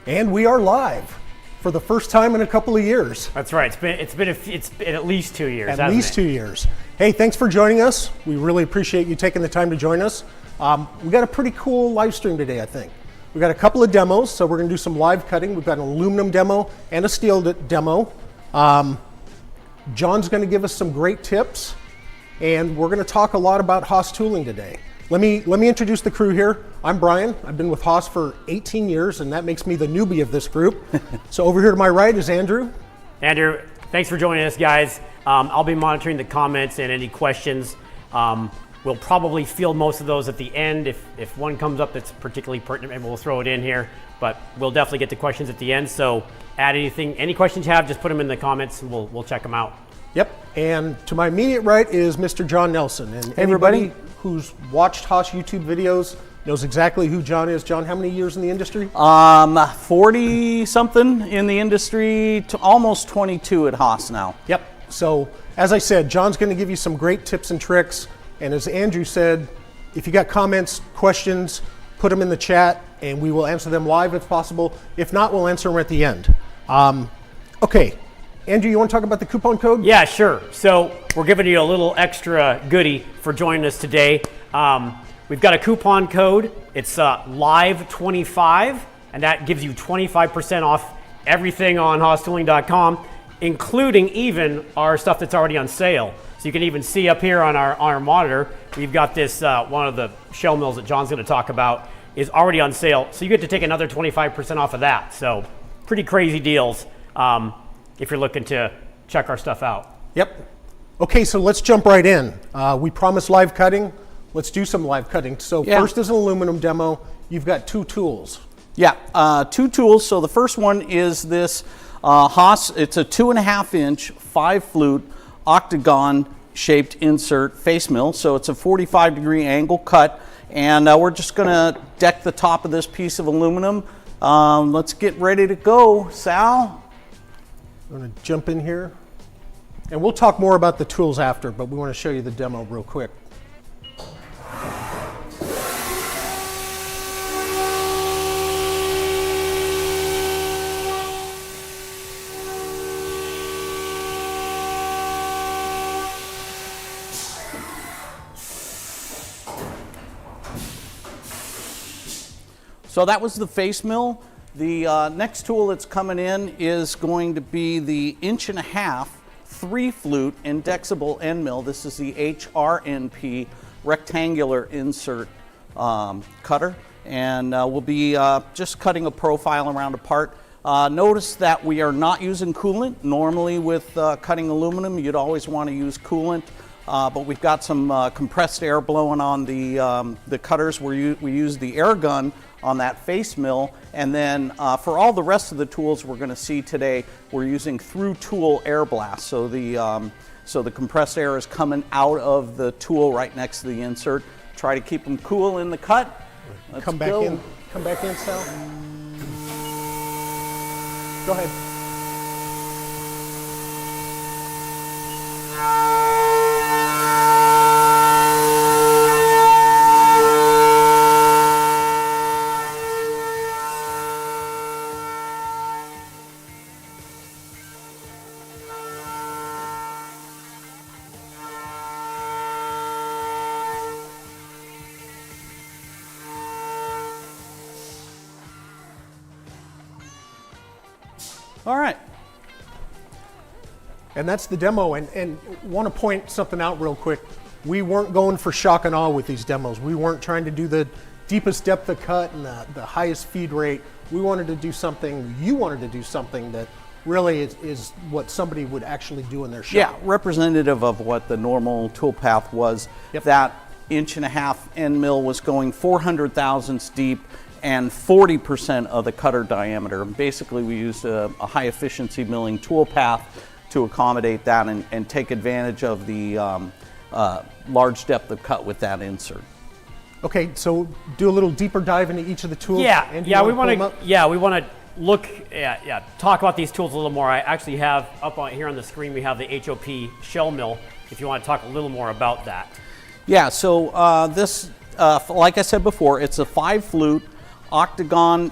And we are live for the first time in a couple of years. That's right. It's been at least 2 years. At least 2 years. Hey, thanks for joining us. We really appreciate you taking the time to join us. We got a pretty cool live stream today, I think. We got a couple of demos, so we're going to do some live cutting. We've got an aluminum demo and a steel demo. John's going to give us some great tips, and we're going to talk a lot about Haas tooling today. Let me introduce the crew here. I'm Brian. I've been with Haas for 18 years, and that makes me the newbie of this group. So over here to my right is Andrew. Andrew, thanks for joining us, guys. I'll be monitoring the comments and any questions. We'll probably field most of those at the end. If one comes up that's particularly pertinent, maybe we'll throw it in here. But we'll definitely get to questions at the end. So add any questions you have, just put them in the comments, and we'll check them out. Yep. And to my immediate right is Mr. John Nelson. And hey, everybody who's watched Haas YouTube videos knows exactly who John is. John, how many years in the industry? 40 something in the industry, to almost 22 at Haas now. Yep. So as I said, John's going to give you some great tips and tricks. And as Andrew said, if you got comments, questions, put them in the chat and we will answer them live if possible. If not, we'll answer them at the end. Okay. Andrew, you want to talk about the coupon code? Yeah, sure. So we're giving you a little extra goodie for joining us today. We've got a coupon code. It's LIVE25, and that gives you 25% off everything on HaasTooling.com, including even our stuff that's already on sale. So you can even see up here on our monitor, we've got this, one of the shell mills that John's going to talk about is already on sale. So you get to take another 25% off of that. So pretty crazy deals. If you're looking to check our stuff out. Yep. Okay, so let's jump right in. We promised live cutting. Let's do some live cutting. So first is an aluminum demo. You've got two tools. Yeah, two tools. So the first one is this Haas. It's a 2.5 inch, 5 flute, Octagon shaped insert face mill. So it's a 45-degree angle cut. And we're just going to deck the top of this piece of aluminum. Let's get ready to go, Sal. I'm going to jump in here. And we'll talk more about the tools after, but we want to show you the demo real quick. So that was the face mill. The next tool that's coming in is going to be the 1.5 inch, 3 flute Indexable end mill. This is the HRNP rectangular insert cutter, and we'll be just cutting a profile around a part. Notice that we are not using coolant. Normally with cutting aluminum, you'd always want to use coolant, but we've got some compressed air blowing on the cutters. We use the air gun on that face mill, and then for all the rest of the tools we're going to see today, we're using through tool air blast. So the compressed air is coming out of the tool right next to the insert. Try to keep them cool in the cut. Let's come back in. Come back in, Sal. Go ahead. All right. And that's the demo. And want to point something out real quick. We weren't going for shock and awe with these demos. We weren't trying to do the deepest depth of cut and the highest feed rate. We wanted to do something, you wanted to do something that really is what somebody would actually do in their shop. Yeah, representative of what the normal toolpath was. Yep. That 1.5" end mill was going 400 thousandths deep and 40% of the cutter diameter. Basically, we used a high efficiency milling toolpath to accommodate that and take advantage of the large depth of cut with that insert. Okay, so do a little deeper dive into each of the tools. Yeah, Andy, yeah, you we wanna want pull 'em to. up? Yeah, we want to look. Talk about these tools a little more. I actually have up on here on the screen. We have the HOP shell mill. If you want to talk a little more about that. Yeah, so this, like I said before, it's a 5-flute Octagon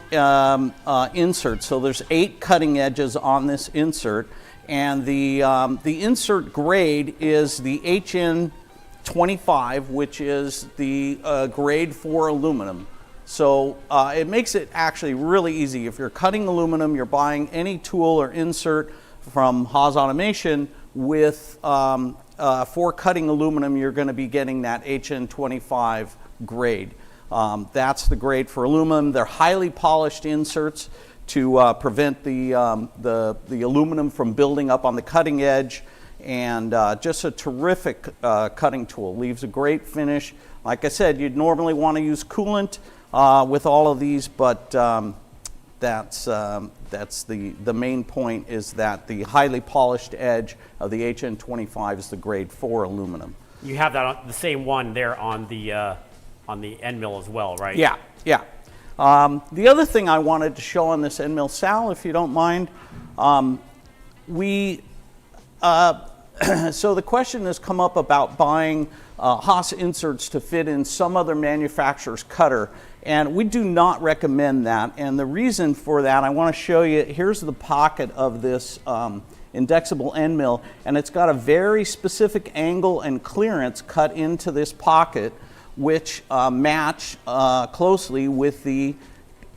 insert. So there's 8 cutting edges on this insert, and the insert grade is the HN25, which is the grade for aluminum. So it makes it actually really easy. If you're cutting aluminum, you're buying any tool or insert from Haas Automation with for cutting aluminum, you're going to be getting that HN25 grade. That's the grade for aluminum. They're highly polished inserts to prevent the aluminum from building up on the cutting edge, and just a terrific cutting tool. Leaves a great finish. Like I said, you'd normally want to use coolant with all of these, but that's the main point, is that the highly polished edge of the HN25 is the grade for aluminum. You have that on the same one there on the end mill as well, right? Yeah, yeah. The other thing I wanted to show on this end mill, Sal, if you don't mind, so the question has come up about buying Haas inserts to fit in some other manufacturer's cutter, and we do not recommend that. And the reason for that, I want to show you, here's the pocket of this Indexable end mill, and it's got a very specific angle and clearance cut into this pocket, which match closely with the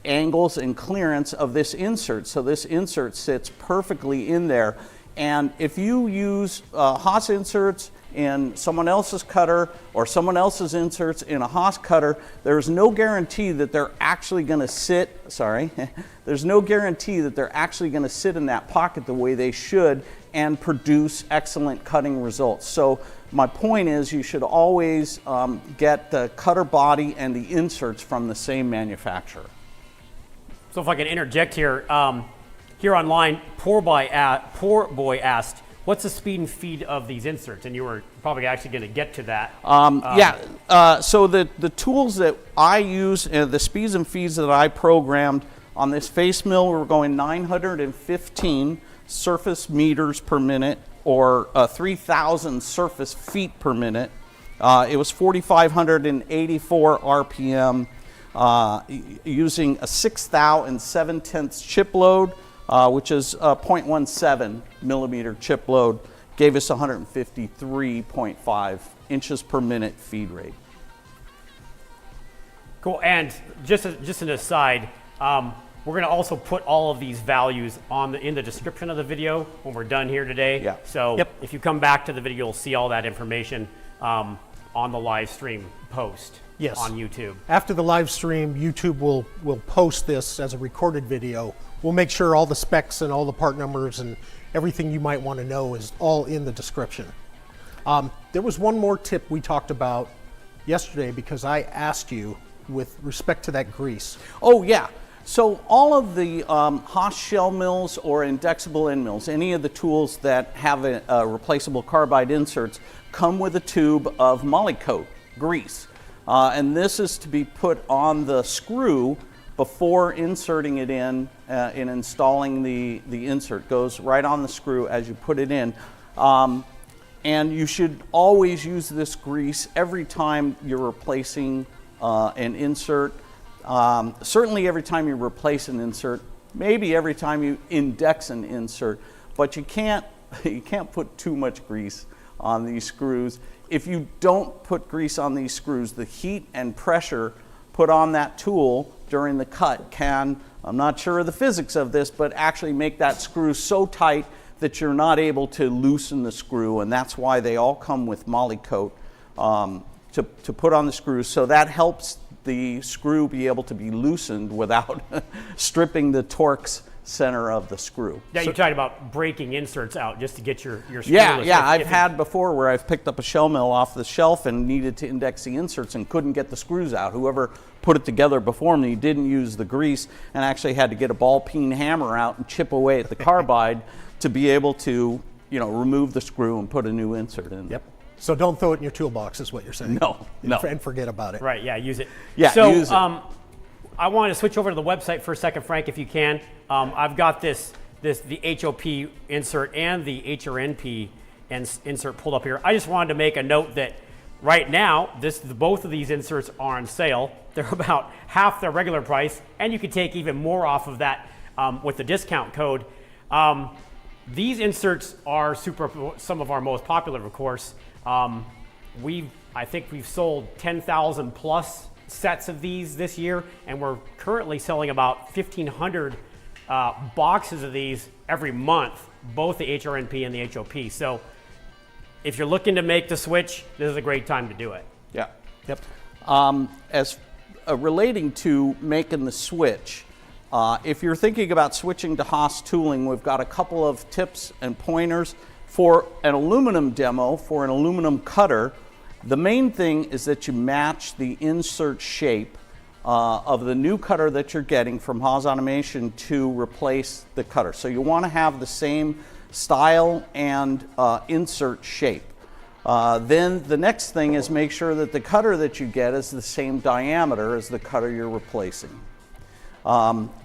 angles and clearance of this insert. So this insert sits perfectly in there. And if you use Haas inserts in someone else's cutter or someone else's inserts in a Haas cutter, there's no guarantee that they're actually going to sit, there's no guarantee that they're actually going to sit in that pocket the way they should and produce excellent cutting results. So my point is, you should always get the cutter body and the inserts from the same manufacturer. So if I can interject here, here online, Poor Boy asked, what's the speed and feed of these inserts? And you were probably actually going to get to that. So the tools that I use, the speeds and feeds that I programmed on this face mill, we're going 915 surface meters per minute, or 3,000 surface feet per minute. It was 4,584 RPM, using a 6 thou and 7/10 chip load, which is 0.17 millimeter chip load, gave us 153.5 inches per minute feed rate. Cool. And just an aside, we're going to also put all of these values in the description of the video when we're done here today. Yeah. So if you come back to the video, you'll see all that information on the live stream post on YouTube. After the live stream, YouTube will post this as a recorded video. We'll make sure all the specs and all the part numbers and everything you might want to know is all in the description. There was one more tip we talked about yesterday, because I asked you with respect to that grease. Oh yeah. So all of the Haas shell mills or Indexable end mills, any of the tools that have a replaceable carbide inserts, come with a tube of Molykote grease. And this is to be put on the screw before inserting it in installing the insert. Goes right on the screw as you put it in. And you should always use this grease every time you're replacing an insert. Certainly every time you replace an insert, maybe every time you index an insert, but you can't put too much grease on these screws. If you don't put grease on these screws, the heat and pressure put on that tool during the cut can, I'm not sure of the physics of this, but actually make that screw so tight that you're not able to loosen the screw, and that's why they all come with Moly Coat to put on the screws. So that helps the screw be able to be loosened without stripping the Torx center of the screw. Yeah, you're talking about breaking inserts out just to get your screw. Yeah, I've had before where I've picked up a shell mill off the shelf and needed to index the inserts and couldn't get the screws out. Whoever put it together before me didn't use the grease and actually had to get a ball peen hammer out and chip away at the carbide to be able to, remove the screw and put a new insert in. Yep. So don't throw it in your toolbox is what you're saying. No. And forget about it. Right, yeah, use it. Yeah, so, use it. I want to switch over to the website for a second, Frank, if you can. I've got the HOP insert and the HRNP insert pulled up here. I just wanted to make a note that right now, both of these inserts are on sale. They're about half their regular price, and you can take even more off of that with the discount code. These inserts are some of our most popular, of course. I think we've sold 10,000 plus sets of these this year, and we're currently selling about 1,500 boxes of these every month, both the HRNP and the HOP. So if you're looking to make the switch, this is a great time to do it. Yeah. Yep. As relating to making the switch, if you're thinking about switching to Haas tooling, we've got a couple of tips and pointers. For an aluminum demo, for an aluminum cutter, the main thing is that you match the insert shape of the new cutter that you're getting from Haas Automation to replace the cutter. So you want to have the same style and insert shape. Then the next thing is make sure that the cutter that you get is the same diameter as the cutter you're replacing.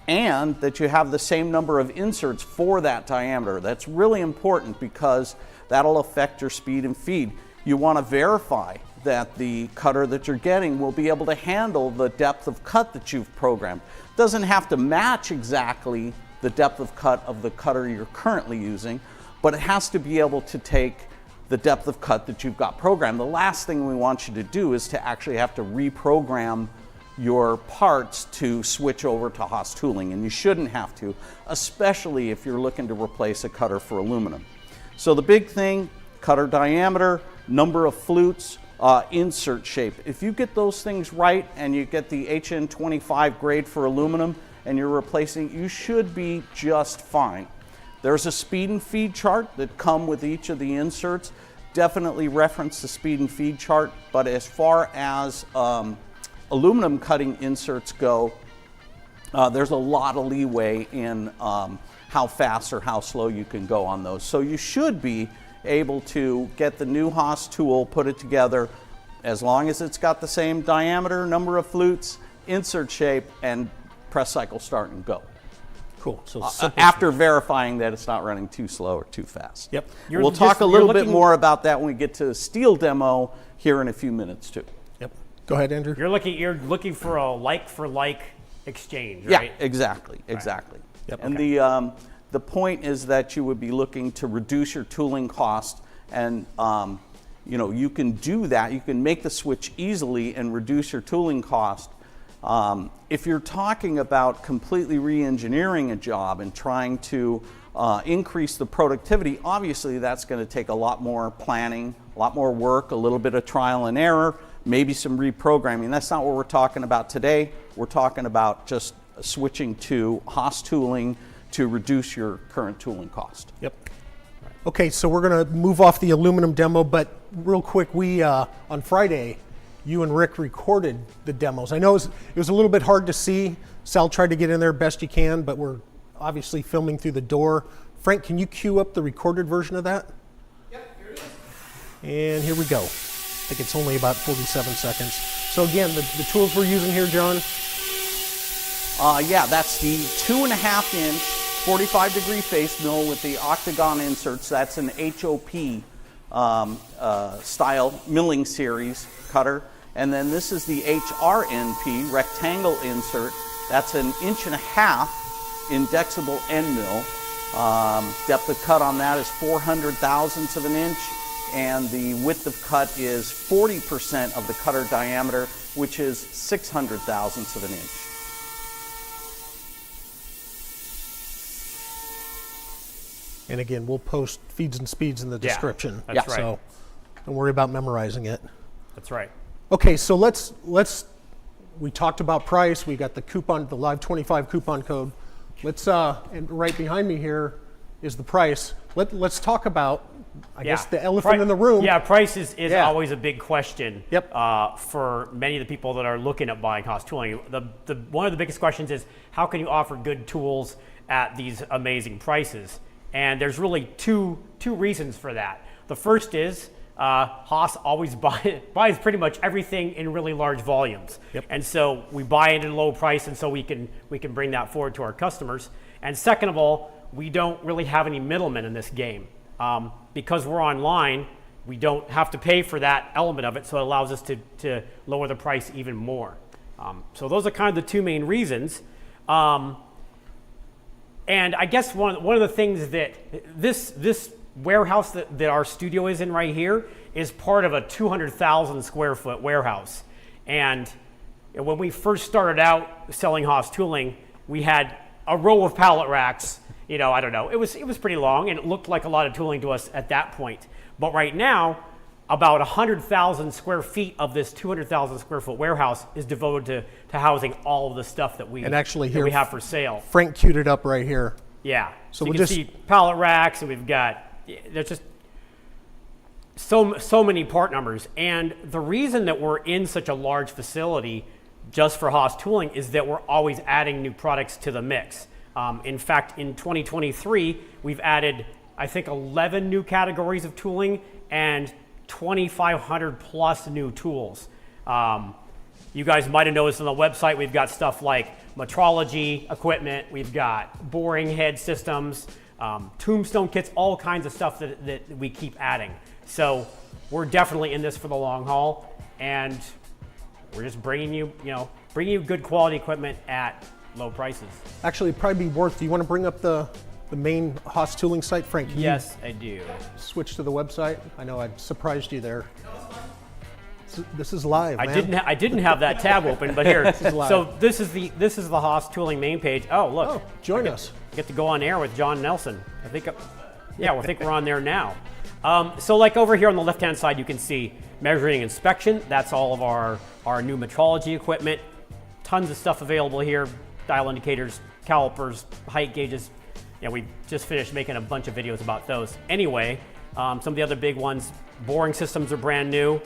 And that you have the same number of inserts for that diameter. That's really important because that'll affect your speed and feed. You want to verify that the cutter that you're getting will be able to handle the depth of cut that you've programmed. It doesn't have to match exactly the depth of cut of the cutter you're currently using, but it has to be able to take the depth of cut that you've got programmed. The last thing we want you to do is to actually have to reprogram your parts to switch over to Haas tooling, and you shouldn't have to, especially if you're looking to replace a cutter for aluminum. So the big thing, cutter diameter, number of flutes, insert shape. If you get those things right and you get the HN25 grade for aluminum and you're replacing, you should be just fine. There's a speed and feed chart that come with each of the inserts. Definitely reference the speed and feed chart, but as far as aluminum cutting inserts go, there's a lot of leeway in how fast or how slow you can go on those. So you should be able to get the new Haas tool, put it together, as long as it's got the same diameter, number of flutes, insert shape, and press cycle start and go. Cool. So after verifying that it's not running too slow or too fast. Yep. We'll talk a little bit more about that when we get to the steel demo here in a few minutes too. Yep. Go ahead, Andrew. You're looking for a like exchange, Yeah, right? exactly. Yep. And Okay. the point is that you would be looking to reduce your tooling cost, and you can do that. You can make the switch easily and reduce your tooling cost. If you're talking about completely re-engineering a job and trying to increase the productivity, obviously that's going to take a lot more planning, a lot more work, a little bit of trial and error, maybe some reprogramming. That's not what we're talking about today. We're talking about just switching to Haas tooling to reduce your current tooling cost. Yep. Okay, so we're going to move off the aluminum demo, but real quick, we on Friday, you and Rick recorded the demos. I know it was a little bit hard to see. Sal tried to get in there best you can, but we're obviously filming through the door. Frank, can you cue up the recorded version of that? Yep, here it is. And here we go. I think it's only about 47 seconds. So again, the tools we're using here, John? Yeah, that's the 2.5-inch 45-degree face mill with the Octagon inserts. That's an HOP style milling series cutter. And then this is the HRNP rectangle insert. That's an 1.5-inch indexable end mill. Depth of cut on that is 400 thousandths of an inch, and the width of cut is 40% of the cutter diameter, which is 600 thousandths of an inch. And again, we'll post feeds and speeds in the description. That's right. So don't worry about memorizing it. That's right. Okay, so we talked about price. We got the coupon, the Live 25 coupon code. And right behind me here is the price. Let's talk about, I guess, the elephant in the room. Yeah, price is always a big question. Yep. For many of the people that are looking at buying Haas tooling. One of the biggest questions is, how can you offer good tools at these amazing prices? And there's really two reasons for that. The first is Haas always buys pretty much everything in really large volumes. Yep. And so we buy it at a low price, and so we can bring that forward to our customers. And second of all, we don't really have any middlemen in this game. Because we're online, we don't have to pay for that element of it, so it allows us to lower the price even more. So those are kind of the two main reasons. And I guess one of the things that this warehouse that our studio is in right here is part of a 200,000 square foot warehouse. And when we first started out selling Haas tooling, we had a row of pallet racks. I don't know, it was pretty long, and it looked like a lot of tooling to us at that point. But right now, about 100,000 square feet of this 200,000 square foot warehouse is devoted to housing all of the stuff that we have for sale. Frank queued it up right here. Yeah, so you we'll can see pallet racks, and we've got, there's just so many part numbers. And the reason that we're in such a large facility just for Haas tooling is that we're always adding new products to the mix. In fact, in 2023, we've added, I think, 11 new categories of tooling and 2,500 plus new tools. You guys might have noticed on the website, we've got stuff like metrology equipment, we've got boring head systems, tombstone kits, all kinds of stuff that we keep adding. So we're definitely in this for the long haul, and we're just bringing you good quality equipment at low prices. Actually, it'd probably be worth, do you want to bring up the main Haas tooling site, Frank? Yes, I do. Switch to the website. I know I surprised you there. This is live, man. I didn't have that tab open, but here. This is live. So this is the Haas tooling main page. Oh, look. Oh, join us. Get to go on air with John Nelson. I think we're on there now. So like over here on the left-hand side, you can see measuring and inspection. That's all of our new metrology equipment. Tons of stuff available here. Dial indicators, calipers, height gauges. Yeah, we just finished making a bunch of videos about those. Anyway, some of the other big ones, boring systems are brand new.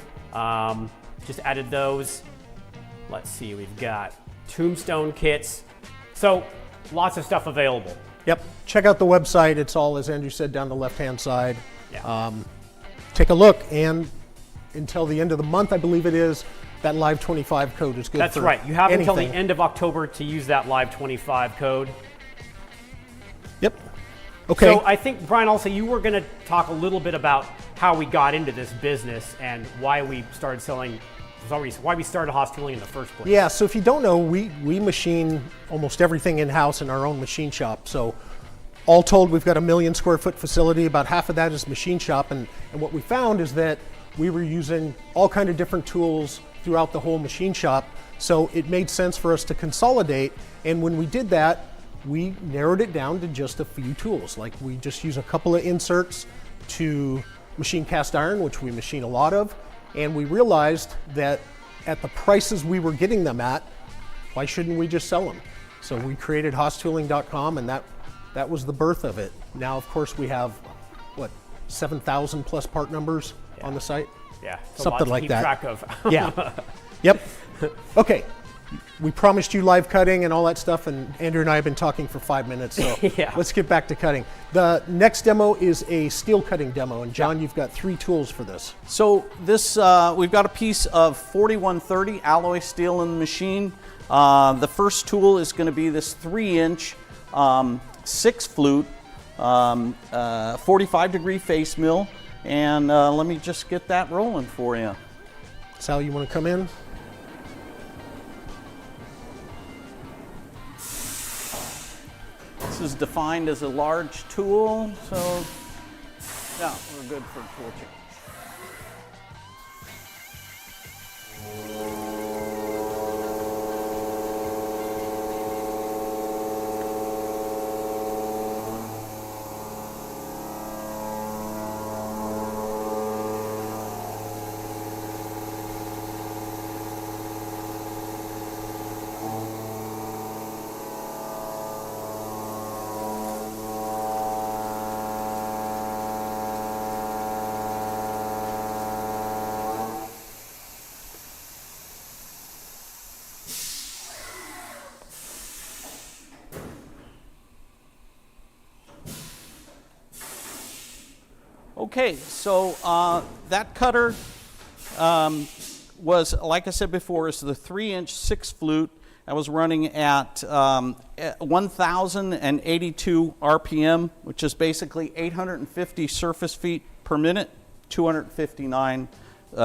Just added those. Let's see, we've got tombstone kits. So lots of stuff available. Yep, check out the website. It's all, as Andrew said, down the left-hand side. Yeah. Take a look, and until the end of the month, I believe it is, that Live 25 code is good. That's right. You have until the end of October to use that Live 25 code. Yep. Okay. So I think, Brian, also you were going to talk a little bit about how we got into this business and why we started why we started Haas tooling in the first place. Yeah, so if you don't know, we machine almost everything in-house in our own machine shop. So all told, we've got a 1 million square foot facility. About half of that is machine shop. And what we found is that we were using all kind of different tools throughout the whole machine shop. So it made sense for us to consolidate. And when we did that, we narrowed it down to just a few tools. Like we just use a couple of inserts to machine cast iron, which we machine a lot of. And we realized that at the prices we were getting them at, why shouldn't we just sell them? So we created HaasTooling.com, and that was the birth of it. Now, of course, we have, 7,000 plus part numbers on the site? Yeah, something like that. Track of. Yeah. Yep. Okay. We promised you live cutting and all that stuff, and Andrew and I have been talking for 5 minutes, so Yeah. Let's get back to cutting. The next demo is a steel cutting demo, and John, you've got 3 tools for this. So this, we've got a piece of 4130 alloy steel in the machine. The first tool is going to be this 3-inch 6 flute 45-degree face mill, and let me just get that rolling for you. Sal, you want to come in? This is defined as a large tool, so yeah, we're good for tool change. Okay, so that cutter was, like I said before, is the 3-inch 6 flute. I was running at 1,082 RPM, which is basically 850 surface feet per minute, 259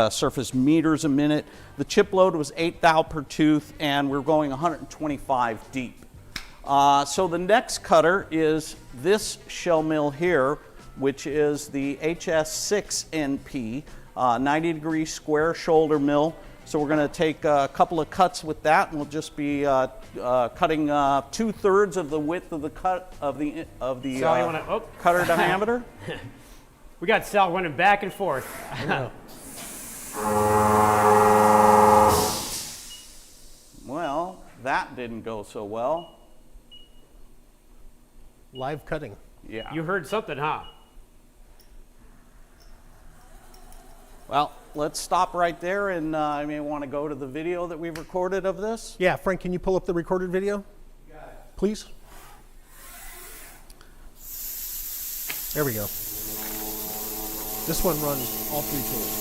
surface meters a minute. The chip load was 8 thou per tooth, and we're going 125 deep. So the next cutter is this shell mill here, which is the HSNP, 90-degree square shoulder mill. So we're going to take a couple of cuts with that, and we'll just be cutting 2/3 of the width of the cut of the Sal, cutter diameter. We got Sal running back and forth. Well, that didn't go so well. Live cutting. Yeah. You heard something, huh? Well, let's stop right there, and I may want to go to the video that we've recorded of this. Yeah, Frank, can you pull up the recorded video? Got it. Please. There we go. This one runs all 3 tools.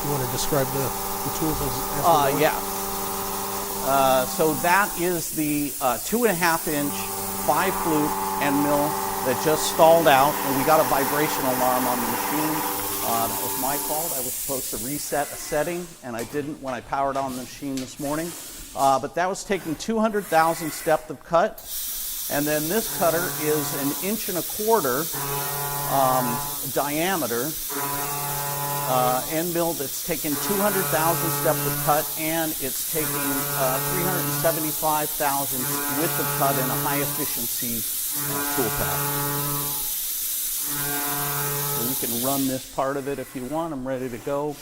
You want to describe the tools as they were? Yeah. So that is the 2.5-inch 5-flute end mill that just stalled out, and we got a vibration alarm on the machine. That was my fault. I was supposed to reset a setting, and I didn't when I powered on the machine this morning. But that was taking 200,000th depth of cut. And then this cutter is 1.25 inch diameter end mill that's taken 200,000th depth of cut, and it's taking 375,000 width of cut in a high efficiency tool path. So we can run this part of it if you want. I'm ready to go.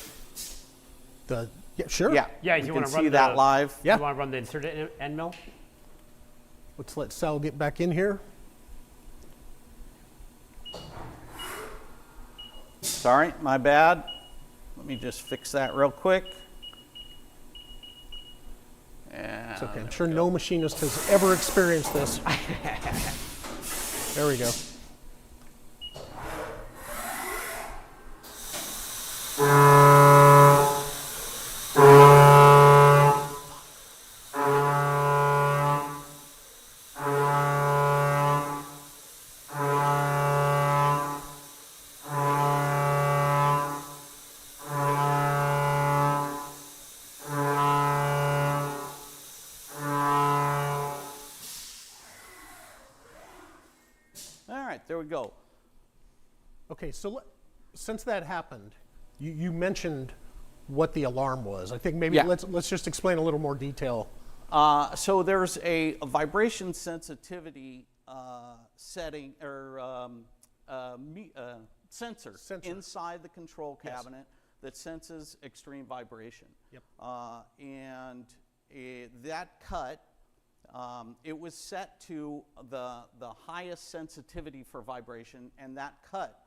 Yeah, sure. Yeah, Yeah, you you can want to run see that live. Yeah. You want to run the inserted end mill? Let's let Sal get back in here. Sorry, my bad. Let me just fix that real quick. And It's okay. I'm sure no machinist has ever experienced this. There we go. all right, there we go. Okay, so since that happened, you mentioned what the alarm was. I think maybe Yeah. let's just explain a little more detail. So there's a vibration sensitivity setting or sensor inside the control cabinet that senses extreme vibration. Yep. And that cut, it was set to the highest sensitivity for vibration, and that cut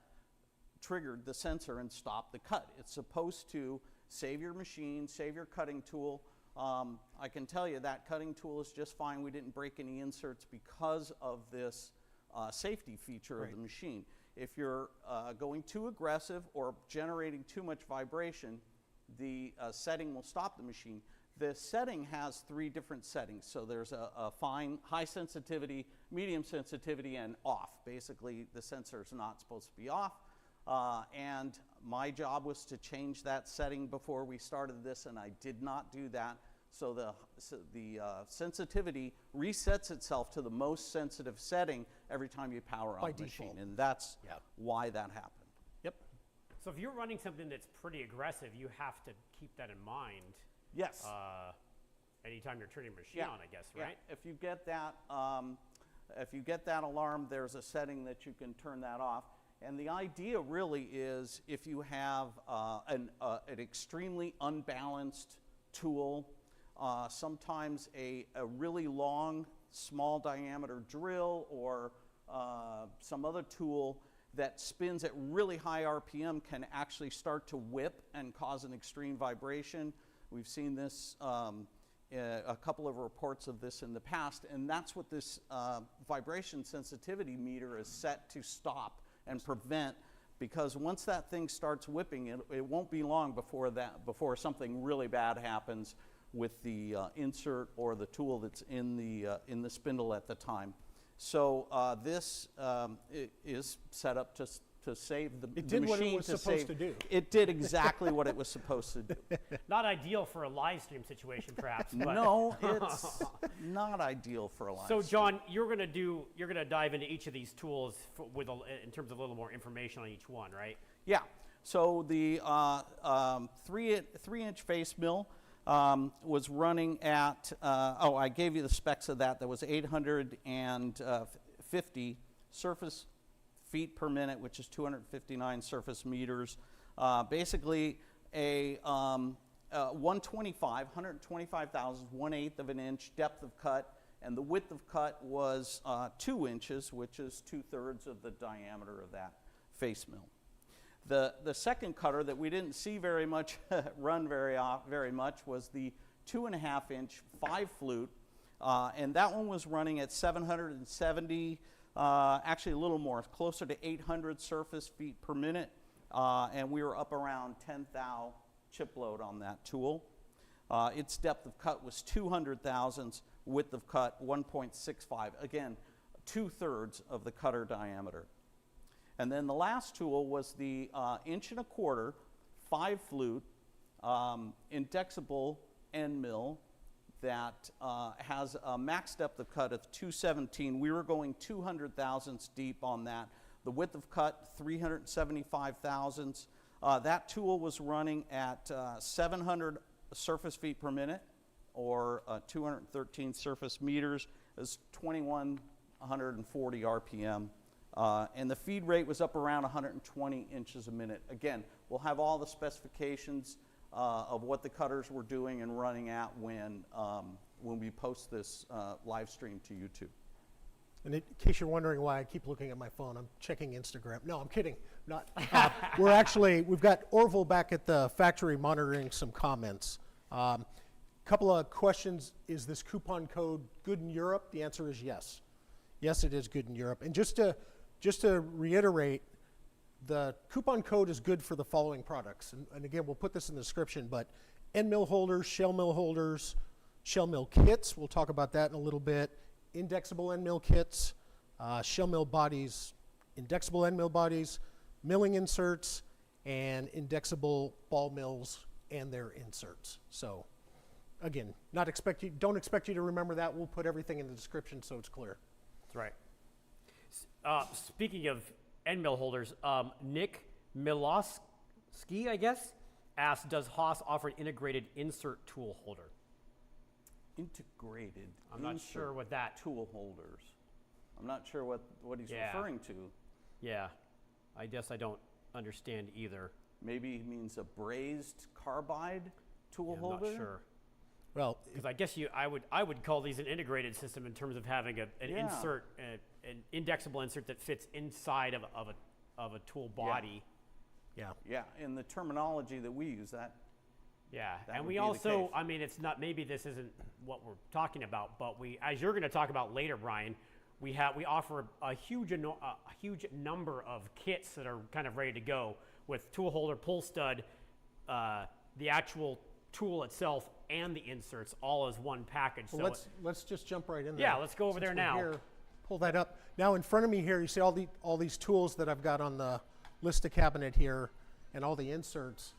triggered the sensor and stopped the cut. It's supposed to save your machine, save your cutting tool. I can tell you that cutting tool is just fine. We didn't break any inserts because of this safety feature of the machine. If you're going too aggressive or generating too much vibration, the setting will stop the machine. The setting has 3 different settings. So there's a fine, high sensitivity, medium sensitivity, and off. Basically, the sensor is not supposed to be off. And my job was to change that setting before we started this, and I did not do that. So the sensitivity resets itself to the most sensitive setting every time you power on By the machine, default. and that's Yeah. why that happened. Yep. So if you're running something that's pretty aggressive, you have to keep that in mind. Yes. Anytime you're turning your machine on, I guess, right? Yeah. If you get that alarm, there's a setting that you can turn that off. And the idea really is if you have an extremely unbalanced tool, sometimes a really long, small diameter drill or some other tool that spins at really high RPM can actually start to whip and cause an extreme vibration. We've seen this, a couple of reports of this in the past, and that's what this vibration sensitivity meter is set to stop and prevent, because once that thing starts whipping, it won't be long before something really bad happens with the insert or the tool that's in the spindle at the time. So this is set up to save the machine. It did what it was supposed to do. It did exactly what it was supposed to do. Not ideal for a live stream situation, perhaps. But. No, it's not ideal for a live So, stream. John, you're gonna dive into each of these tools in terms of a little more information on each one, right? Yeah. So the 3-inch face mill was running at, I gave you the specs of that. That was 850 surface feet per minute, which is 259 surface meters. Basically a 125 thousandths, 1/8 of an inch depth of cut, and the width of cut was 2 inches, which is 2/3 of the diameter of that face mill. The second cutter that we didn't see very much run very much was the 2.5-inch 5-flute, and that one was running at 770, actually a little more, closer to 800 surface feet per minute, and we were up around 10 thou chip load on that tool. Its depth of cut was 200 thousandths, width of cut 1.65, again 2/3 of the cutter diameter. And then the last tool was the 1.25-inch 5-flute Indexable end mill that has a max depth of cut of 217. We were going 200 thousandths deep on that. The width of cut 375 thousandths. That tool was running at 700 surface feet per minute, or 213 surface meters. It was 2140 RPM. And the feed rate was up around 120 inches a minute. Again, we'll have all the specifications of what the cutters were doing and running at when we post this live stream to YouTube. And in case you're wondering why I keep looking at my phone, I'm checking Instagram. No, I'm kidding. Not. We've got Orville back at the factory monitoring some comments. Couple of questions. Is this coupon code good in Europe? The answer is yes. Yes, it is good in Europe. And just to reiterate, the coupon code is good for the following products. And again, we'll put this in the description, but end mill holders, shell mill kits, we'll talk about that in a little bit, indexable end mill kits, shell mill bodies, indexable end mill bodies, milling inserts, and indexable ball mills and their inserts. So again, don't expect you to remember that. We'll put everything in the description so it's clear. That's right. Speaking of end mill holders, Nick Miloski, I guess, asked, does Haas offer an integrated insert tool holder? Integrated. I'm not sure what that tool holders. I'm not sure what he's referring to. Yeah, I guess I don't understand either. Maybe he means a brazed carbide tool I'm holder. not sure. Well, Because I guess I would call these an integrated system in terms of having an insert, an indexable insert that fits inside of a tool body. yeah. Yeah, in the terminology that we use, that. Yeah, That and would we be the also, case. I mean, it's not, maybe this isn't what we're talking about, but as you're going to talk about later, Brian, we offer a huge number of kits that are kind of ready to go with tool holder, pull stud, the actual tool itself, and the inserts all as one package. Well, So let's just jump right in there. Yeah, let's go over Since there we're now. here, pull that up. Now in front of me here, you see all these tools that I've got on the Lista cabinet here, and all the inserts.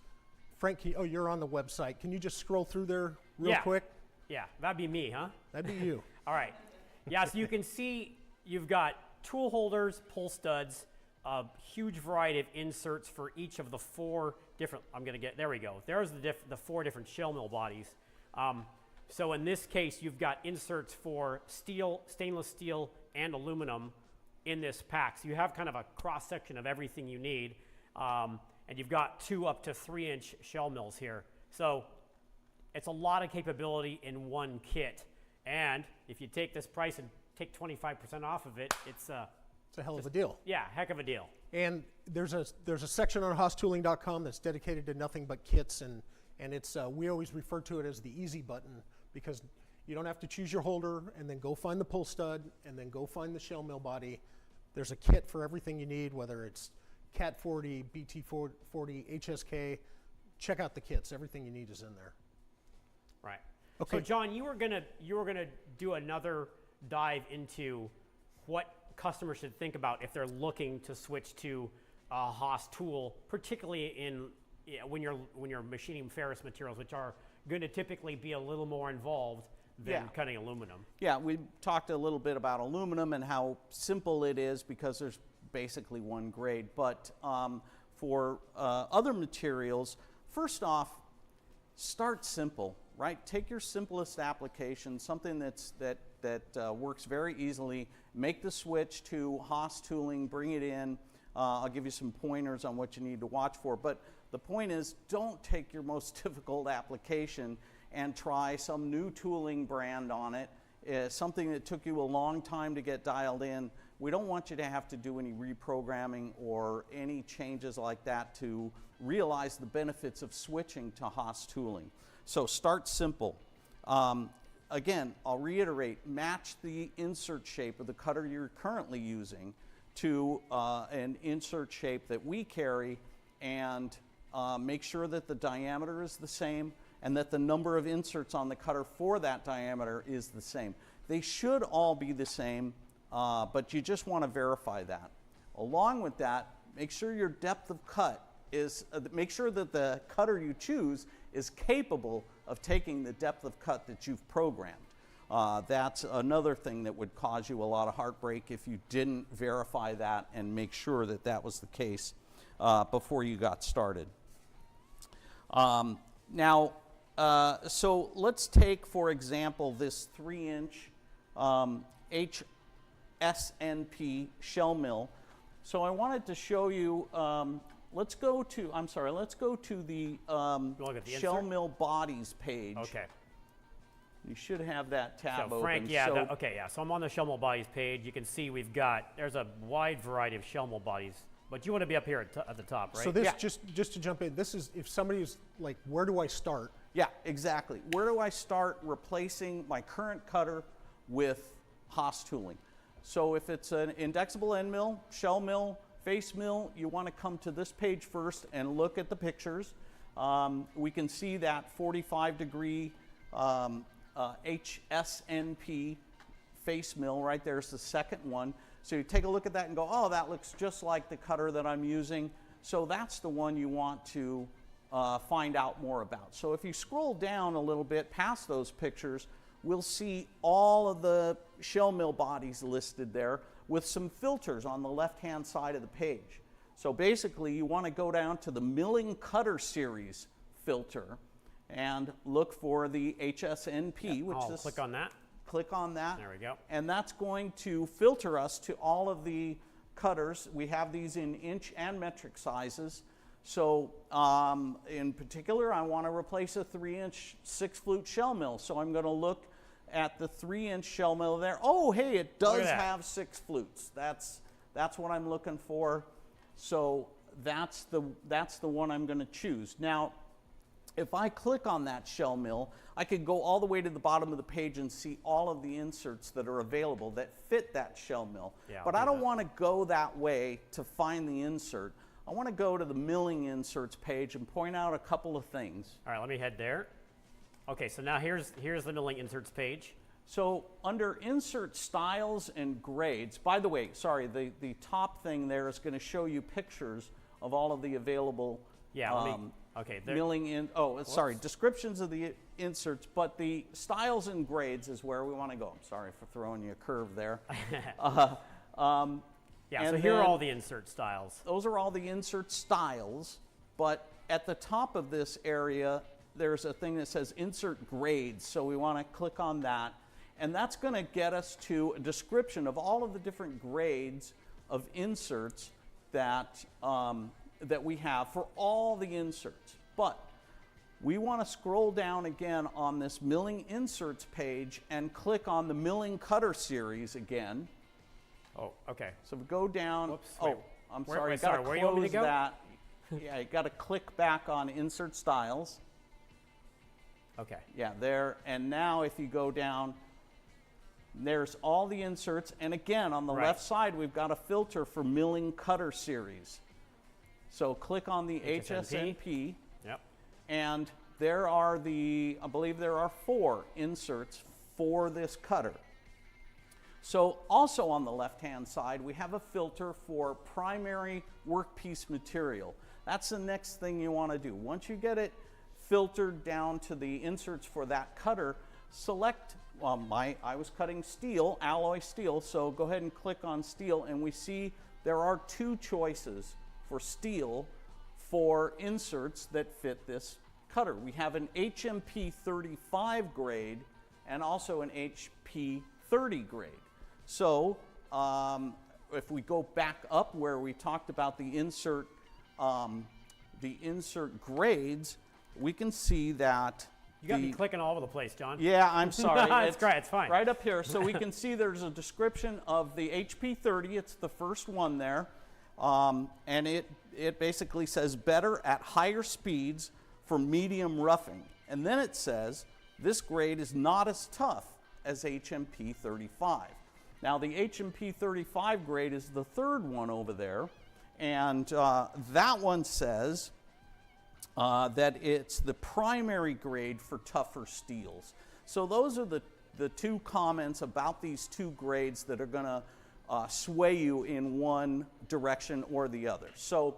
Frank, you're on the website. Can you just scroll through there real quick? Yeah, that'd be me, huh? That'd be you. All right. Yeah, so you can see you've got tool holders, pull studs, a huge variety of inserts for each of the 4 different, there we go. There's the 4 different shell mill bodies. So in this case, you've got inserts for steel, stainless steel, and aluminum in this pack. So you have kind of a cross section of everything you need. And you've got 2 up to 3-inch shell mills here. So it's a lot of capability in one kit. And if you take this price and take 25% off of it, it's a hell of a deal. Yeah, heck of a deal. And there's a section on HaasTooling.com that's dedicated to nothing but kits, and it's we always refer to it as the easy button, because you don't have to choose your holder and then go find the pull stud and then go find the shell mill body. There's a kit for everything you need, whether it's Cat 40, BT 40, HSK. Check out the kits. Everything you need is in there. Right. Okay. So John, you were gonna do another dive into what customers should think about if they're looking to switch to a Haas tool, particularly when you're machining ferrous materials, which are going to typically be a little more involved than cutting aluminum. Yeah, we talked a little bit about aluminum and how simple it is because there's basically one grade. But for other materials, first off, start simple, right? Take your simplest application, something that works very easily. Make the switch to Haas tooling, bring it in. I'll give you some pointers on what you need to watch for. But the point is, don't take your most difficult application and try some new tooling brand on it. Something that took you a long time to get dialed in. We don't want you to have to do any reprogramming or any changes like that to realize the benefits of switching to Haas tooling. So start simple. Again, I'll reiterate, match the insert shape of the cutter you're currently using to an insert shape that we carry, and make sure that the diameter is the same and that the number of inserts on the cutter for that diameter is the same. They should all be the same, but you just want to verify that. Along with that, make sure your depth of cut is, make sure that the cutter you choose is capable of taking the depth of cut that you've programmed. That's another thing that would cause you a lot of heartbreak if you didn't verify that and make sure that that was the case before you got started. So let's take, for example, this 3-inch HSNP shell mill. So I wanted to show you, let's go to the shell insert? mill bodies page. Okay. You should have that tab So open. Frank, so I'm on the shell mill bodies page. You can see there's a wide variety of shell mill bodies, but you want to be up here at the top, right? So this, just to jump in, this is if somebody's like, where do I start? Yeah, exactly. Where do I start replacing my current cutter with Haas tooling? So if it's an indexable end mill, shell mill, face mill, you want to come to this page first and look at the pictures. We can see that 45-degree HSNP face mill right there is the second one. So you take a look at that and go, oh, that looks just like the cutter that I'm using. So that's the one you want to find out more about. So if you scroll down a little bit past those pictures, we'll see all of the shell mill bodies listed there with some filters on the left-hand side of the page. So basically, you want to go down to the Milling Cutter Series filter and look for the HSNP, which is... click on that. Click on that. There we go. And that's going to filter us to all of the cutters. We have these in inch and metric sizes. So in particular, I want to replace a 3-inch 6-flute shell mill. So I'm going to look at the 3-inch shell mill there. Oh, hey, it does have 6 flutes. That's what I'm looking for. So that's the one I'm going to choose. Now, if I click on that shell mill, I could go all the way to the bottom of the page and see all of the inserts that are available that fit that shell mill. Yeah, but I don't want to go that way to find the insert. I want to go to the milling inserts page and point out a couple of things. All right, let me head there. Okay, so now here's the milling inserts page. So under insert styles and grades, by the way, sorry, the top thing there is going to show you pictures of all of the available Yeah. Okay. milling in. Sorry, descriptions of the inserts, but the styles and grades is where we want to go. I'm sorry for throwing you a curve there. Yeah. So here are all the insert styles. Those are all the insert styles, but at the top of this area, there's a thing that says insert grades. So we want to click on that, and that's going to get us to a description of all of the different grades of inserts that that we have for all the inserts. But we want to scroll down again on this milling inserts page and click on the milling cutter series again. Oh, okay. So we go down. Whoops, wait. I'm sorry. Wait, sorry, where you want me to go? That. Yeah, you got to click back on insert styles. Okay. Yeah, there. And now if you go down, there's all the inserts. And again, on the left side, we've got a filter for milling cutter series. So click on the HSNP. Yep. And there are I believe there are 4 inserts for this cutter. So also on the left-hand side, we have a filter for primary workpiece material. That's the next thing you want to do. Once you get it filtered down to the inserts for that cutter, select, I was cutting steel, alloy steel, so go ahead and click on steel, and we see there are 2 choices for steel for inserts that fit this cutter. We have an HMP 35 grade and also an HP 30 grade. So if we go back up where we talked about the insert grades, we can see that you got me clicking all over the place, John. Yeah, I'm sorry. It's great. It's fine. Right up here, so we can see there's a description of the HP 30. It's the first one there. And it basically says better at higher speeds for medium roughing. And then it says this grade is not as tough as HMP 35. Now the HMP 35 grade is the third one over there, and that one says that it's the primary grade for tougher steels. So those are the 2 comments about these 2 grades that are going to sway you in one direction or the other. So,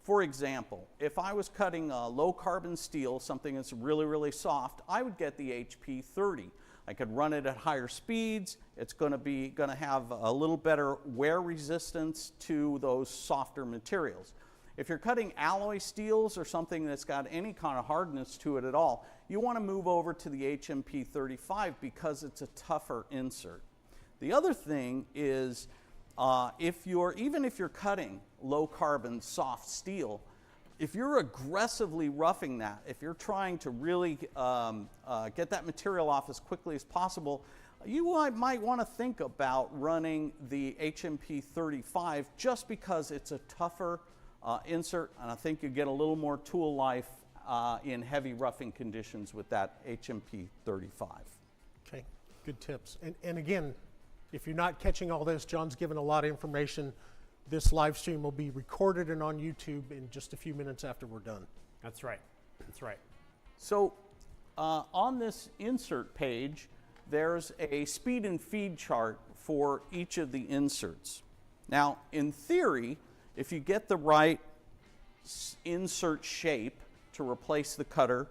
for example, if I was cutting low carbon steel, something that's really, really soft, I would get the HP 30. I could run it at higher speeds. It's going to have a little better wear resistance to those softer materials. If you're cutting alloy steels or something that's got any kind of hardness to it at all, you want to move over to the HMP 35 because it's a tougher insert. The other thing is, even if you're cutting low carbon soft steel, if you're aggressively roughing that, if you're trying to really get that material off as quickly as possible, you might want to think about running the HMP 35 just because it's a tougher insert, and I think you get a little more tool life in heavy roughing conditions with that HMP 35. Okay, good tips. And again, if you're not catching all this, John's given a lot of information. This live stream will be recorded and on YouTube in just a few minutes after we're done. That's right. That's right. So on this insert page, there's a speed and feed chart for each of the inserts. Now, in theory, if you get the right insert shape to replace the cutter,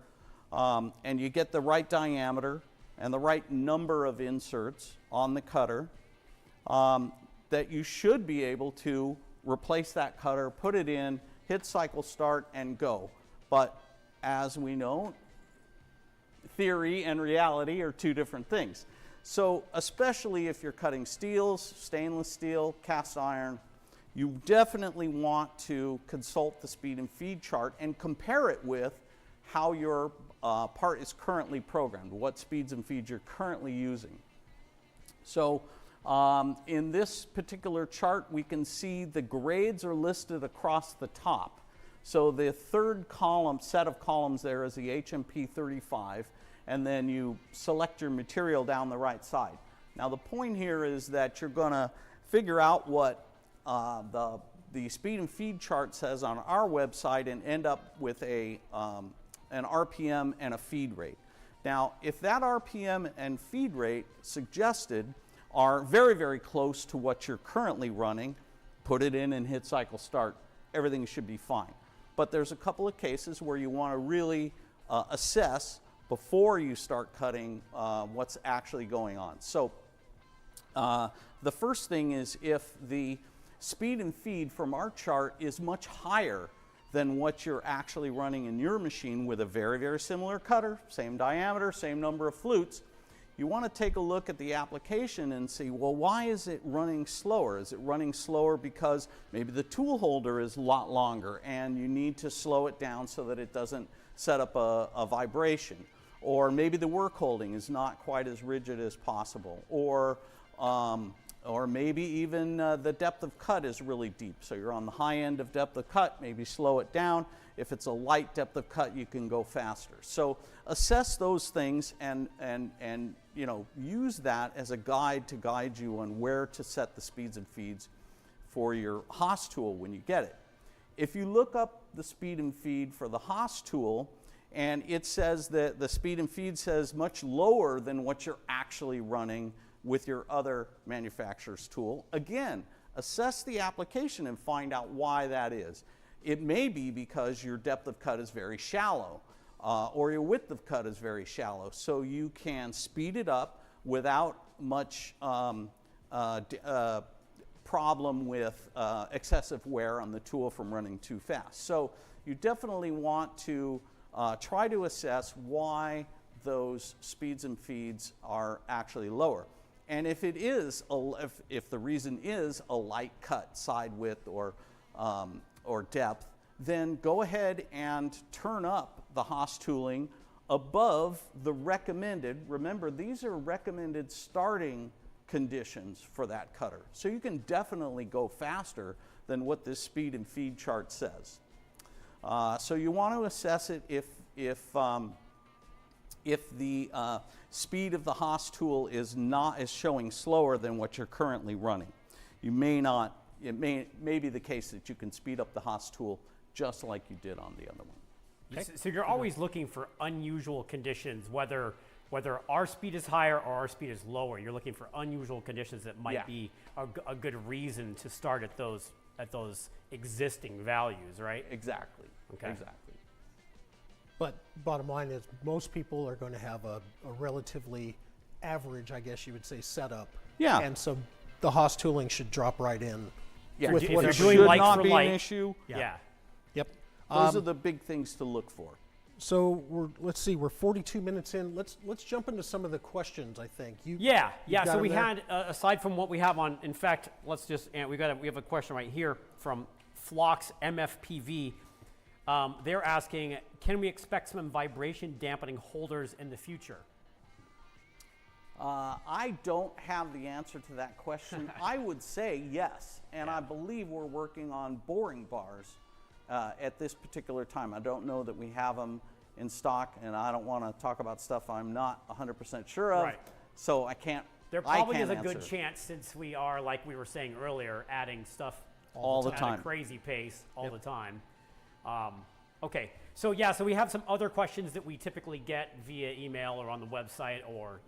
and you get the right diameter and the right number of inserts on the cutter, that you should be able to replace that cutter, put it in, hit cycle start, and go. But as we know, theory and reality are 2 different things. So especially if you're cutting steels, stainless steel, cast iron, you definitely want to consult the speed and feed chart and compare it with how your part is currently programmed, what speeds and feeds you're currently using. So in this particular chart, we can see the grades are listed across the top. So the third set of columns there is the HMP 35, and then you select your material down the right side. Now the point here is that you're going to figure out what the speed and feed chart says on our website and end up with an RPM and a feed rate. Now, if that RPM and feed rate suggested are very, very close to what you're currently running, put it in and hit cycle start. Everything should be fine. but there's a couple of cases where you want to really assess before you start cutting what's actually going on. So the first thing is if the speed and feed from our chart is much higher than what you're actually running in your machine with a very, very similar cutter, same diameter, same number of flutes, you want to take a look at the application and see, well, why is it running slower? Is it running slower because maybe the tool holder is a lot longer and you need to slow it down so that it doesn't set up a vibration? Or maybe the work holding is not quite as rigid as possible. Or maybe even the depth of cut is really deep. So you're on the high end of depth of cut, maybe slow it down. If it's a light depth of cut, you can go faster. So assess those things and use that as a guide to guide you on where to set the speeds and feeds for your Haas tool when you get it. If you look up the speed and feed for the Haas tool, and it says that the speed and feed says much lower than what you're actually running with your other manufacturer's tool. Again, assess the application and find out why that is. It may be because your depth of cut is very shallow or your width of cut is very shallow, so you can speed it up without much problem with excessive wear on the tool from running too fast. So you definitely want to try to assess why those speeds and feeds are actually lower. And if it is, if the reason is a light cut side width or depth, then go ahead and turn up the Haas tooling above the recommended. Remember, these are recommended starting conditions for that cutter. So you can definitely go faster than what this speed and feed chart says. So you want to assess it if the speed of the Haas tool is showing slower than what you're currently running. You may not. It may be the case that you can speed up the Haas tool just like you did on the other one. Okay. So you're always looking for unusual conditions, whether our speed is higher or our speed is lower. You're looking for unusual conditions that might be a good reason to start at those existing values, right? Exactly. Okay. Exactly. But bottom line is most people are going to have a relatively average, I guess you would say, setup. Yeah. And so the Haas tooling should drop right in. Yeah. With If what you're it's doing should like not for be like, an issue. Yeah. Yep. Those are the big things to look for. So let's see, we're 42 minutes in. Let's jump into some of the questions, I think. Yeah. got So we them had, aside from what we have on, in fact, let's just, and we have a question right here from Flox MFPV. They're asking, can we expect some vibration dampening holders in the future? I don't have the answer to that question. I would say yes, and I believe we're working on boring bars at this particular time. I don't know that we have them in stock, and I don't want to talk about stuff I'm not 100% sure of. Right. So I can't. There probably is a answer. good chance, since we are, like we were saying earlier, adding stuff all the time at a crazy pace all the time. Okay, so yeah, so we have some other questions that we typically get via email or on the website or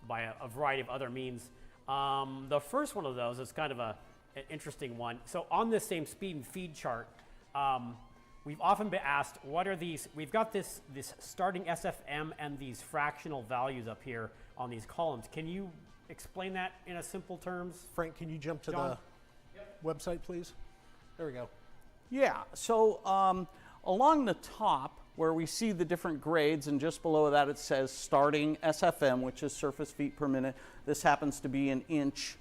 by a variety of other means. The first one of those is kind of an interesting one. So on this same speed and feed chart, we've often been asked, what are these? We've got this starting SFM and these fractional values up here on these columns. Can you explain that in a simple terms? Frank, can you jump to John? the website, please? There we go. Yeah, so along the top where we see the different grades, and just below that it says starting SFM, which is surface feet per minute. This happens to be an inch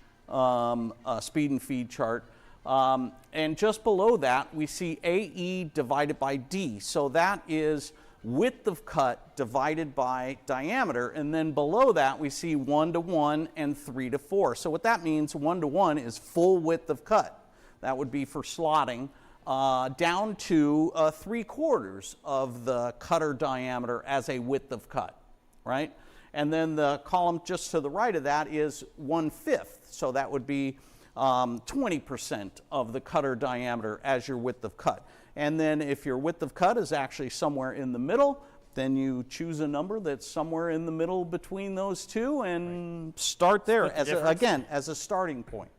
speed and feed chart. And just below that we see AE divided by D. So that is width of cut divided by diameter, and then below that we see 1 to 1 and 3 to 4. So what that means, 1 to 1 is full width of cut. That would be for slotting. Down to 3/4 of the cutter diameter as a width of cut, right? And then the column just to the right of that is 1/5. So that would be 20% of the cutter diameter as your width of cut. And then if your width of cut is actually somewhere in the middle, then you choose a number that's somewhere in the middle between those two and start there as a starting point.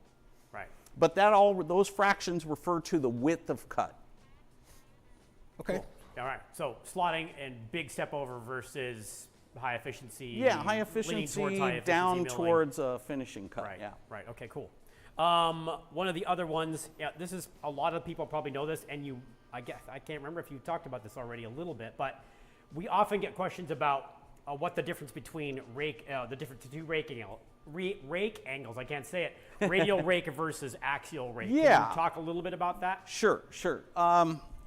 Right. But those fractions refer to the width of cut. Okay. All right. So slotting and big step over versus high efficiency. Yeah, high leaning efficiency, towards high efficiency down milling. towards a finishing cut. Right. Yeah. Right. Okay. Cool. One of the other ones. Yeah. This is a lot of people probably know this, and I guess I can't remember if you talked about this already a little bit, but we often get questions about what the difference between the two rake angles. I can't say it. Radial rake versus axial rake. Yeah. Can you talk a little bit about that? Sure.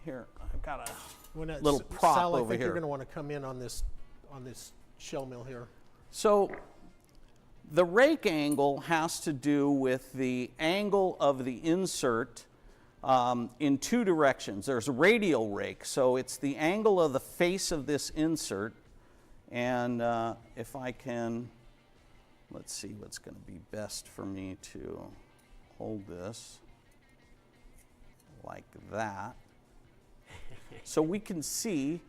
Here, I've got a When little prop Sal, I over think here. you're going to want to come in on this shell mill here. So the rake angle has to do with the angle of the insert in two directions. There's a radial rake, so it's the angle of the face of this insert. And if I can, let's see what's going to be best for me to hold this like that. So we can see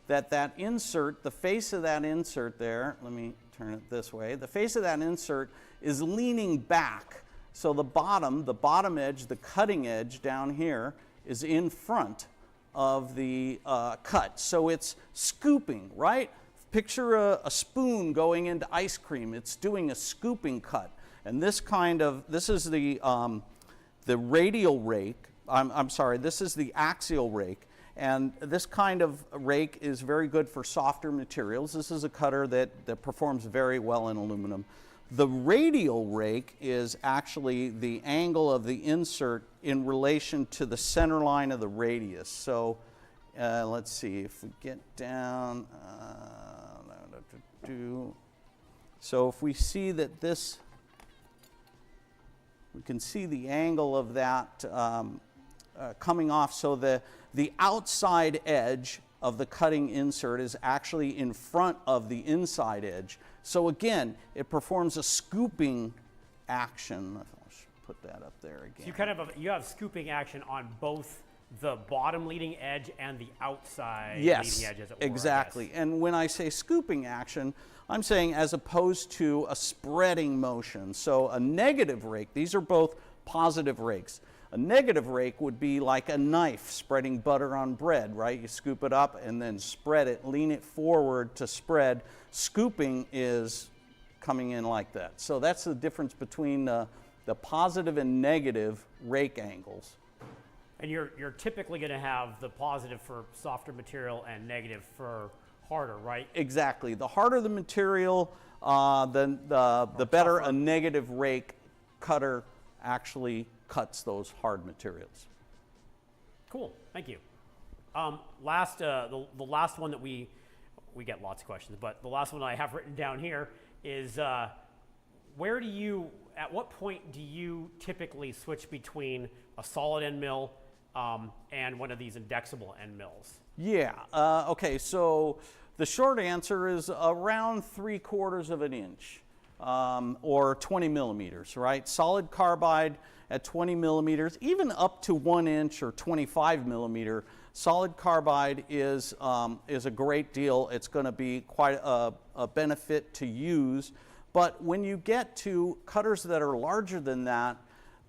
that insert, the face of that insert there, let me turn it this way, the face of that insert is leaning back. So the bottom edge, the cutting edge down here is in front of the cut. So it's scooping, right? Picture a spoon going into ice cream. It's doing a scooping cut. And this is the radial rake. This is the axial rake. And this kind of rake is very good for softer materials. This is a cutter that performs very well in aluminum. The radial rake is actually the angle of the insert in relation to the center line of the radius. So let's see if we get down. So if we see that this, we can see the angle of that coming off. So the outside edge of the cutting insert is actually in front of the inside edge. So again, it performs a scooping action. I'll put that up there again. So you have scooping action on both the bottom leading edge and the outside leading edge, as it were. Exactly. And when I say scooping action, I'm saying as opposed to a spreading motion. So a negative rake, these are both positive rakes. A negative rake would be like a knife spreading butter on bread, right? You scoop it up and then spread it, lean it forward to spread. Scooping is coming in like that. So that's the difference between the positive and negative rake angles. And you're typically going to have the positive for softer material and negative for harder, right? Exactly. The harder the material, the better a negative rake cutter actually cuts those hard materials. Cool. Thank you. The last one that we get lots of questions, but the last one I have written down here is at what point do you typically switch between a solid end mill and one of these indexable end mills? Yeah. Okay. So the short answer is around 3/4 of an inch, or 20 millimeters, right? Solid carbide at 20 millimeters, even up to 1 inch or 25 millimeter. Solid carbide is a great deal. It's going to be quite a benefit to use. But when you get to cutters that are larger than that,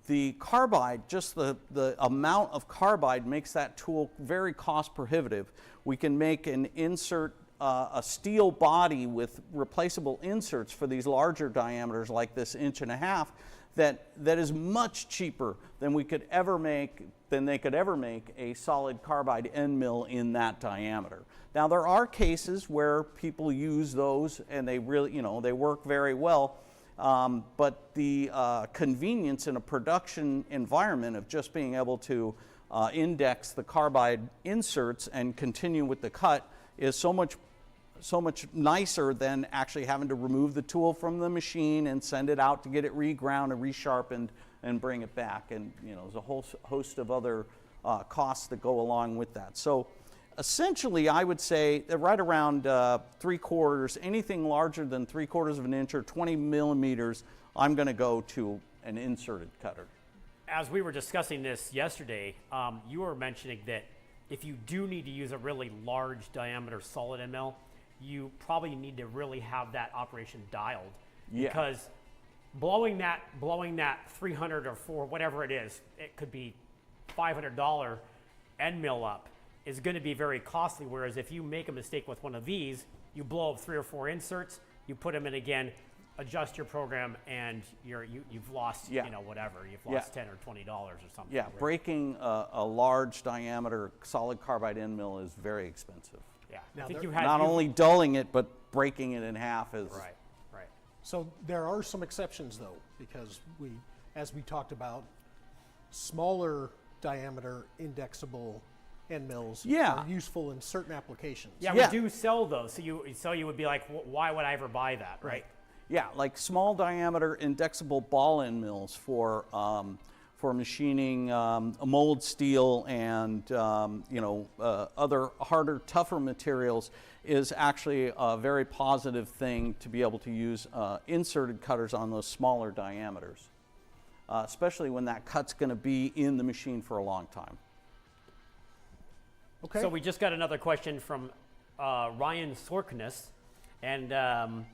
the carbide, just the amount of carbide makes that tool very cost prohibitive. We can make an insert, a steel body with replaceable inserts for these larger diameters like this 1.5 inch that is much cheaper than they could ever make a solid carbide end mill in that diameter. Now there are cases where people use those and they really, they work very well. But the convenience in a production environment of just being able to index the carbide inserts and continue with the cut is so much nicer than actually having to remove the tool from the machine and send it out to get it reground and resharpened and bring it back. And there's a whole host of other costs that go along with that. So essentially, I would say that right around 3/4, anything larger than 3/4 of an inch or 20 millimeters, I'm going to go to an inserted cutter. As we were discussing this yesterday, you were mentioning that if you do need to use a really large diameter solid end mill, you probably need to really have that operation dialed. Yeah. Because blowing that 300 or 4, whatever it is, it could be $500 end mill up, is going to be very costly. Whereas if you make a mistake with one of these, you blow up 3 or 4 inserts, you put them in again, adjust your program, and you've lost, Yeah. you know, whatever. You've lost $10 or $20 or something. Yeah, breaking a large diameter solid carbide end mill is very expensive. Yeah. Now I think there- you had Not only dulling it, but breaking it in half is. right. So there are some exceptions though, because as we talked about, smaller diameter indexable end mills Yeah. are useful in certain applications. Yeah, Yeah. we do sell those. So you would be like, why would I ever buy that, right? Yeah, like small diameter indexable ball end mills for machining mold steel and other harder, tougher materials is actually a very positive thing to be able to use inserted cutters on those smaller diameters, especially when that cut's going to be in the machine for a long time. Okay. So we just got another question from Ryan Sorkness, and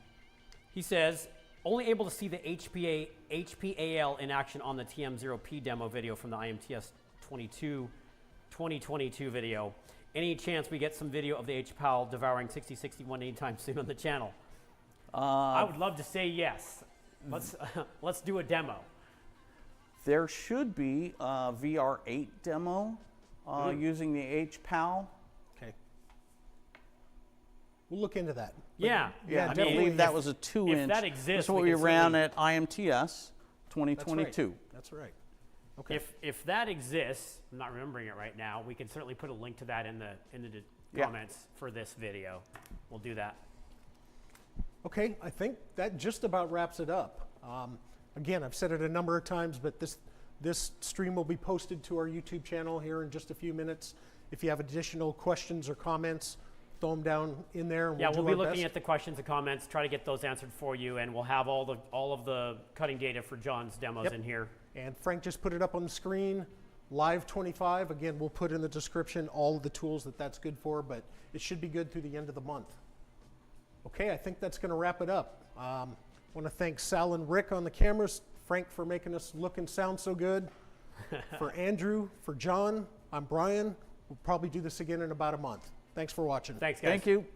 he says, only able to see the HPAL in action on the TM0P demo video from the IMTS 2022 video. Any chance we get some video of the HPAL devouring 6061 anytime soon on the channel? I would love to say yes. Let's do a demo. There should be a VR8 demo using the HPAL. Okay. We'll look into that. Yeah. Yeah, I definitely. believe that was a 2-inch. if that exists, That's what we we can ran certainly- at IMTS 2022. That's right. Okay. If that exists, I'm not remembering it right now, we can certainly put a link to that in the Yeah. comments for this video. We'll do that. Okay, I think that just about wraps it up. Again, I've said it a number of times, but this stream will be posted to our YouTube channel here in just a few minutes. If you have additional questions or comments, throw them down in there. And Yeah, we'll we'll do be our looking best. at the questions and comments, try to get those answered for you, and we'll have all of the cutting data for John's demos Yep. in here. And Frank just put it up on the screen. Live 25. Again, we'll put in the description all of the tools that's good for, but it should be good through the end of the month. Okay, I think that's going to wrap it up. I want to thank Sal and Rick on the cameras, Frank for making us look and sound so good, for Andrew, for John. I'm Brian. We'll probably do this again in about a month. Thanks for watching. Thanks, guys. Thank you.